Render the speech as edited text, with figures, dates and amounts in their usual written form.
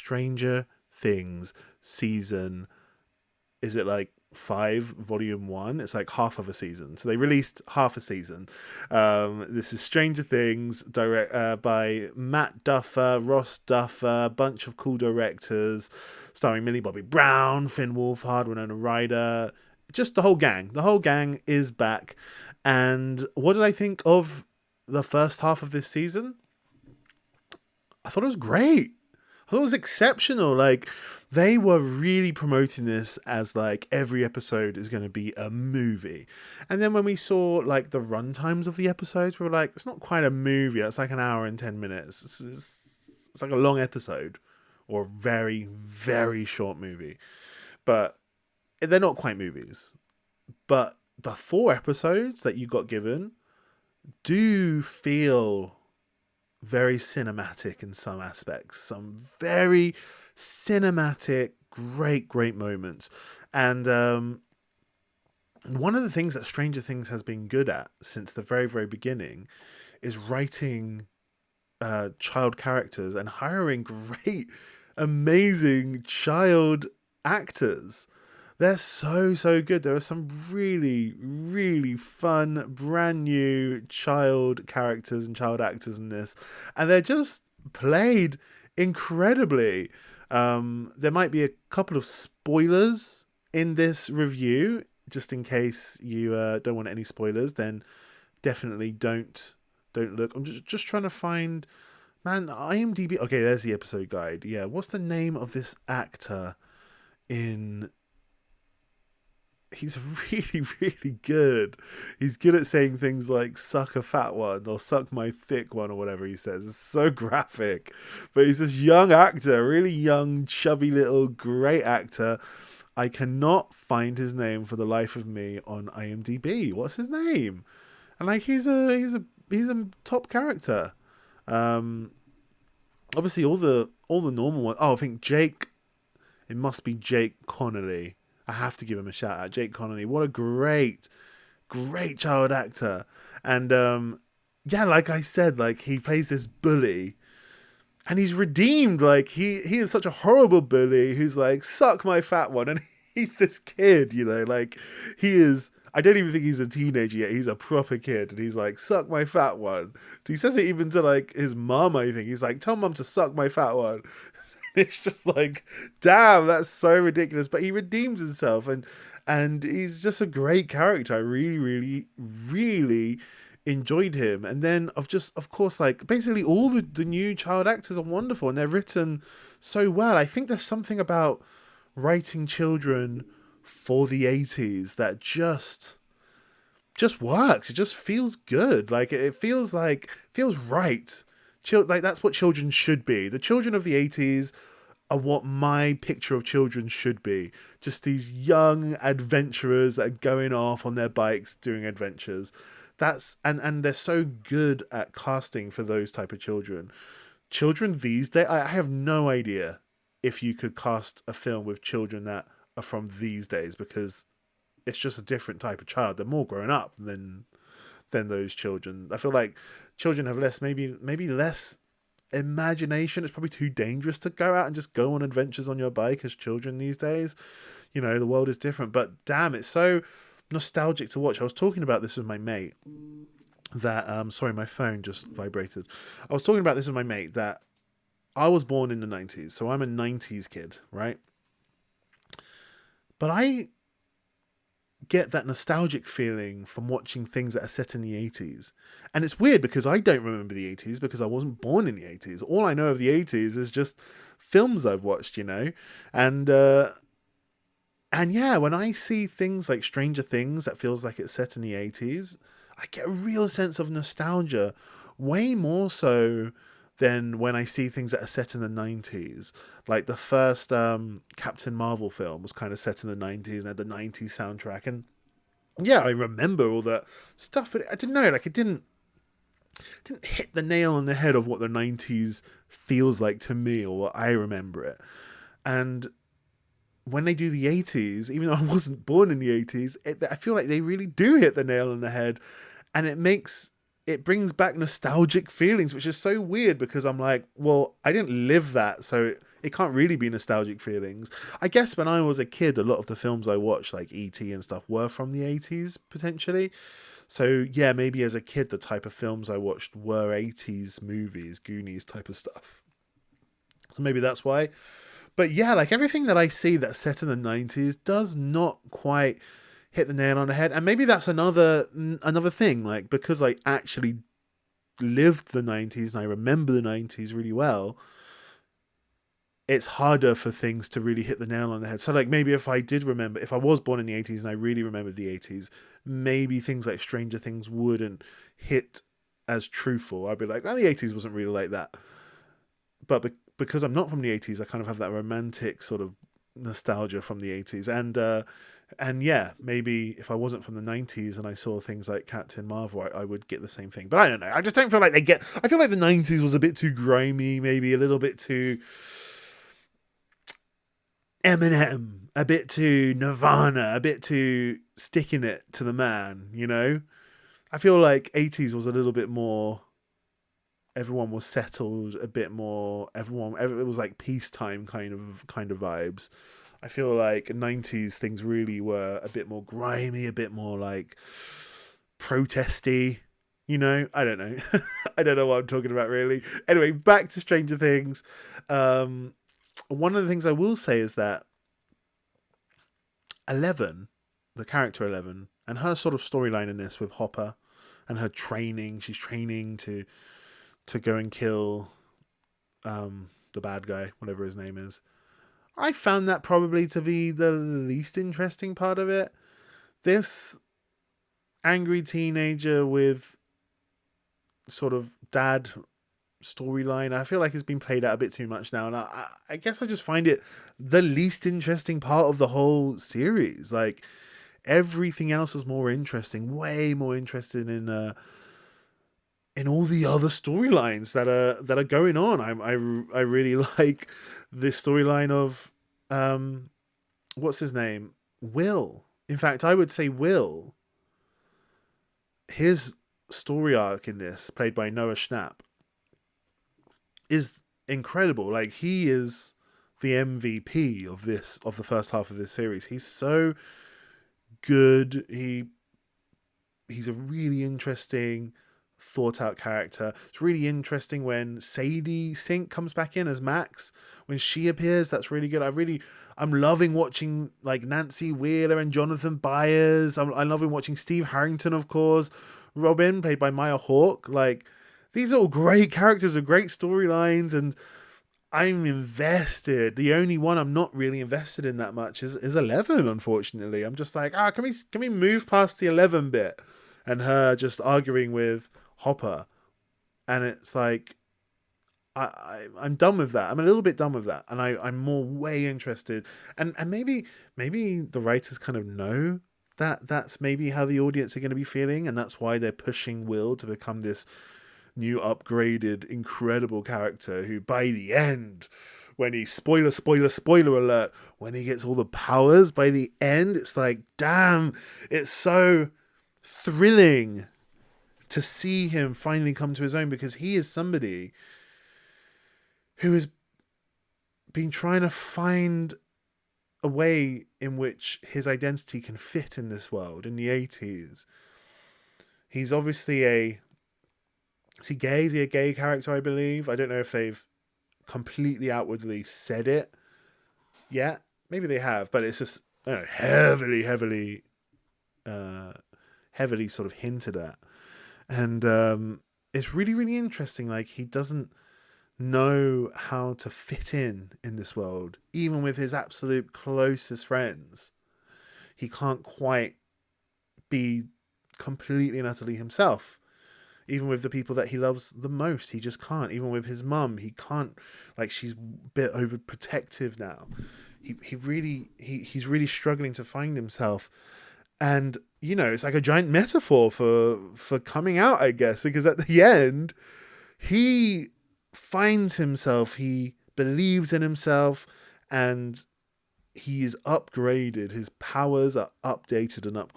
Stranger Things season, is it like 5 volume 1? It's like half of a season, so they released half a season. This is Stranger Things, direct by Matt Duffer, Ross Duffer, a bunch of cool directors, starring Millie Bobby Brown, Finn Wolfhard, Winona Ryder, just the whole gang is back. And what did I think of the first half of this season? I thought it was great. I thought it was exceptional. Like, they were really promoting this as like every episode is going to be a movie. And then when we saw like the run times of the episodes, we were like, it's not quite a movie. It's like an hour and 10 minutes. It's like a long episode or a very, very short movie. But they're not quite movies. But the 4 episodes that you got given do feel very cinematic in some aspects. Some very cinematic, great moments. And one of the things that Stranger Things has been good at since the very, very beginning is writing child characters and hiring great, amazing child actors. They're so good. There are some really fun, brand new child characters and child actors in this, and they're just played incredibly. There might be a couple of spoilers in this review, just in case you don't want any spoilers. Then definitely don't look. I'm just trying to find, man, IMDb. Okay, there's the episode guide. Yeah, what's the name of this actor in? He's really good. He's good at saying things like "suck a fat one" or "suck my thick one" or whatever he says. It's so graphic. But he's this young actor, really young, chubby little, great actor. I cannot find his name for the life of me on IMDb. What's his name? And like, he's a top character. Obviously all the normal ones. Oh, I think Jake. It must be Jake Connolly. I have to give him a shout out. Jake Connolly. What a great child actor. And yeah, like I said, like, he plays this bully and he's redeemed. Like, he is such a horrible bully who's like, suck my fat one. And he's this kid, like, he is, I don't even think he's a teenager yet. He's a proper kid. And he's like, suck my fat one. He says it even to like his mum, I think. He's like, tell mum to suck my fat one. It's just like, damn, that's so ridiculous. But he redeems himself, and he's just a great character. I really enjoyed him. And then of course, like, basically all the new child actors are wonderful, and they're written so well. I think there's something about writing children for the 80s that just works. It just feels good. Like, it feels right. Like, that's what children should be. The children of the 80s are what my picture of children should be. Just these young adventurers that are going off on their bikes doing adventures. And they're so good at casting for those type of children. Children these days, I have no idea if you could cast a film with children that are from these days, because it's just a different type of child. They're more grown up than those children. I feel like children have less, maybe less imagination. It's probably too dangerous to go out and just go on adventures on your bike as children these days. The world is different. But damn, it's so nostalgic to watch. I was talking about this with my mate that sorry, my phone just vibrated. I was talking about this with my mate that I was born in the 90s, so I'm a 90s kid, right? But I get that nostalgic feeling from watching things that are set in the 80s. And it's weird because I don't remember the 80s because I wasn't born in the 80s. All I know of the 80s is just films I've watched, And yeah, when I see things like Stranger Things that feels like it's set in the 80s, I get a real sense of nostalgia, way more so than when I see things that are set in the 90s. Like the first Captain Marvel film was kind of set in the 90s and had the 90s soundtrack. And yeah, I remember all that stuff, but I didn't know, like, it didn't hit the nail on the head of what the 90s feels like to me or what I remember it. And when they do the 80s, even though I wasn't born in the 80s, I feel like they really do hit the nail on the head. And it brings back nostalgic feelings, which is so weird because I'm like, well, I didn't live that, so it can't really be nostalgic feelings. I guess when I was a kid, a lot of the films I watched, like E.T. and stuff, were from the 80s, potentially. So, yeah, maybe as a kid, the type of films I watched were 80s movies, Goonies type of stuff. So maybe that's why. But yeah, like everything that I see that's set in the 90s does not quite hit the nail on the head. And maybe that's another thing, like because I actually lived the 90s and I remember the 90s really well, it's harder for things to really hit the nail on the head. So like maybe if I was born in the 80s and I really remembered the 80s, maybe things like Stranger Things wouldn't hit as truthful. I'd be like, oh, the 80s wasn't really like that. But because I'm not from the 80s, I kind of have that romantic sort of nostalgia from the 80s. And yeah, maybe if I wasn't from the 90s and I saw things like Captain Marvel, I would get the same thing. But I don't know. I just don't feel like I feel like the 90s was a bit too grimy, maybe a little bit too Eminem, a bit too Nirvana, a bit too sticking it to the man, you know? I feel like 80s was a little bit more, everyone was settled, a bit more, it was like peacetime kind of vibes. I feel like 90s things really were a bit more grimy, a bit more like protesty, you know? I don't know. I don't know what I'm talking about really. Anyway, back to Stranger Things. One of the things I will say is that Eleven, the character Eleven, and her sort of storyline in this with Hopper and her training, she's training to go and kill the bad guy, whatever his name is. I found that probably to be the least interesting part of it. This angry teenager with sort of dad storyline, I feel like it's been played out a bit too much now, and I guess I just find it the least interesting part of the whole series. Like everything else was more interesting, way more interested in all the other storylines that are going on. I really like this storyline of what's his name? Will. In fact, I would say Will. His story arc in this, played by Noah Schnapp, is incredible. Like he is the MVP of the first half of this series. He's so good. He's a really interesting, thought out character. It's really interesting when Sadie Sink comes back in as Max. When she appears, that's really good. I'm loving watching like Nancy Wheeler and Jonathan Byers. I'm loving watching Steve Harrington, of course. Robin, played by Maya Hawke. Like these are all great characters and great storylines, and I'm invested. The only one I'm not really invested in that much is 11, unfortunately. I'm just like, can we move past the 11 bit and her just arguing with Hopper? And it's like I'm done with that. I'm a little bit done with that, and I'm more way interested. And maybe the writers kind of know that that's maybe how the audience are going to be feeling, and that's why they're pushing Will to become this new upgraded incredible character who by the end, when he spoiler alert, when he gets all the powers by the end, it's like, damn, it's so thrilling to see him finally come to his own, because he is somebody who has been trying to find a way in which his identity can fit in this world in the 80s. He's obviously is he gay? Is he a gay character, I believe? I don't know if they've completely outwardly said it yet. Maybe they have, but it's just, I don't know, heavily sort of hinted at. And it's really, really interesting. Like, he doesn't know how to fit in this world. Even with his absolute closest friends, he can't quite be completely and utterly himself. Even with the people that he loves the most, he just can't. Even with his mum, he can't. Like, she's a bit overprotective now. He's really struggling to find himself. And, you know, it's like a giant metaphor for coming out, I guess, because at the end, he finds himself, he believes in himself, and he is upgraded. His powers are updated and upgraded.